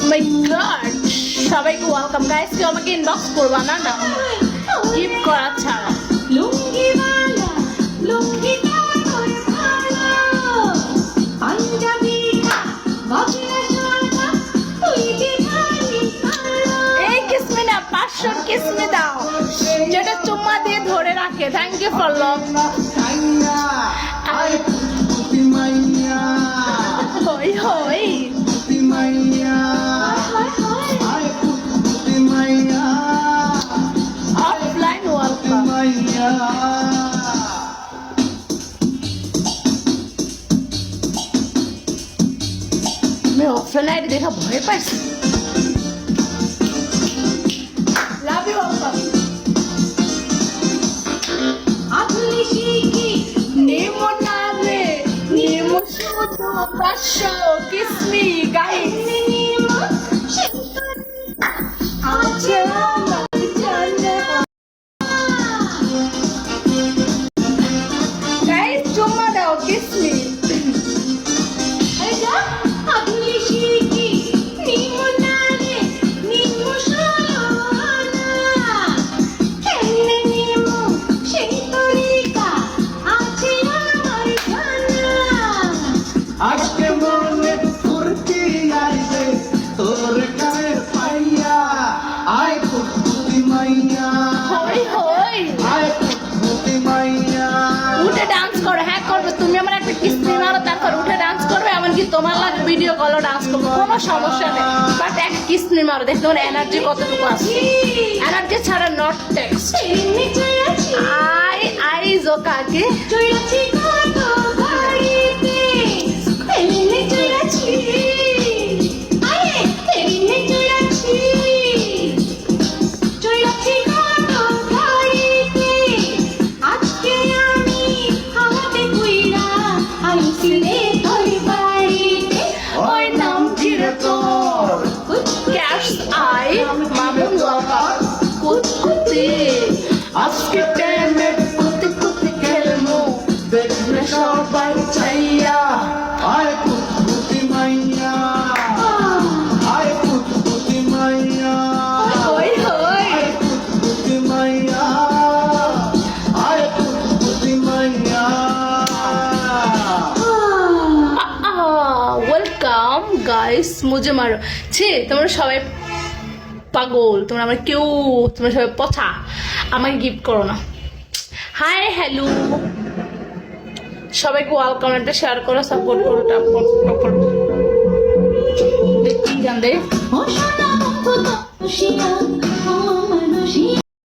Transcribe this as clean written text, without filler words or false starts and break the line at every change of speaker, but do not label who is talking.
মাই god, সবাইকে welcome guys. কেউ আমাকে ইনবক্স করবা না, না গিফট করা ছাড়া।
লুঙ্গিওয়ালা লুঙ্গিটা তোর ভালো, পাঞ্জাবিটা বাবলা শাড়িটা তুই কি খালি ভালো।
এই কিসমি না, 500 কিসমি দাও, যেটা চুম্মা দিয়ে ধরে রাখে। Thank you for love. হই হই অফলাইন ওয়েলকাম। আমি অফলাইন আইডি দেখা ভয় পাইছি। Love you welcome.
আধুলি শিখি
নেমো না রে, নেমো শুধু 500 কিসমি গাইস।
নিমো
আছে আমার জানা। গাইস চুম্মা দাও কিসমি।
আরে আধুলি শিখি নিমো না রে নিমো শালা, কেমনে নিমো সেই তরিকা আছে আমার জানা।
আজকে মনে ফুর্তি আইছে তোর গায়ে পাইয়া, আয় ফুটফুটি মাইয়া,
হই হই
আয় ফুটফুটি মাইয়া।
উঠে ডান্স করো। হ্যাঁ করবে, তুমি আমার একটা কিস্তি মারো, তারপর উঠে ডান্স করবে। এমনকি তোমার লাগে ভিডিও কলও ডান্স করবো, কোনো সমস্যা নেই। বাট এক কিস্তি মারো, দেখতে তোমার এনার্জি কতটুকু আছে। এনার্জি ছাড়া নট টেক্সট।
এমনি চলেছি
আই জোকাকে
চলেছি কত বাড়িতে, এমনি চলেছি আরে এমনি চলেছি চলেছি কত বাড়িতে। আজকে আমি হাওয়াতে কইরা আইছি রে তোর বাড়িতে।
ওই নাম
ফিরে তোর
ক্যাশ আই মামুন ওয়াকার কুতকুতি।
আজকে প্রেমে কুতি কুতি খেলমু, দেখবে সবাই চাইয়া, আয় ফুটফুটি মাইয়া, আয় ফুটফুটি মাইয়া,
হই হই
আয় ফুটফুটি মাইয়া, আয় ফুটফুটি মাইয়া।
Welcome guys. মুজে মারো ছি, তোমরা সবাই পাগল, তোমরা আমার কেউ, তোমরা সবাই পচা, আমাকে গিফট করো না। হাই হ্যালো সবাইকে ওয়েলকাম। একটা শেয়ার করো, সাপোর্ট করো, টাপ করো, দেখি গান দে।
ও সোনা কত খুশিয়া ও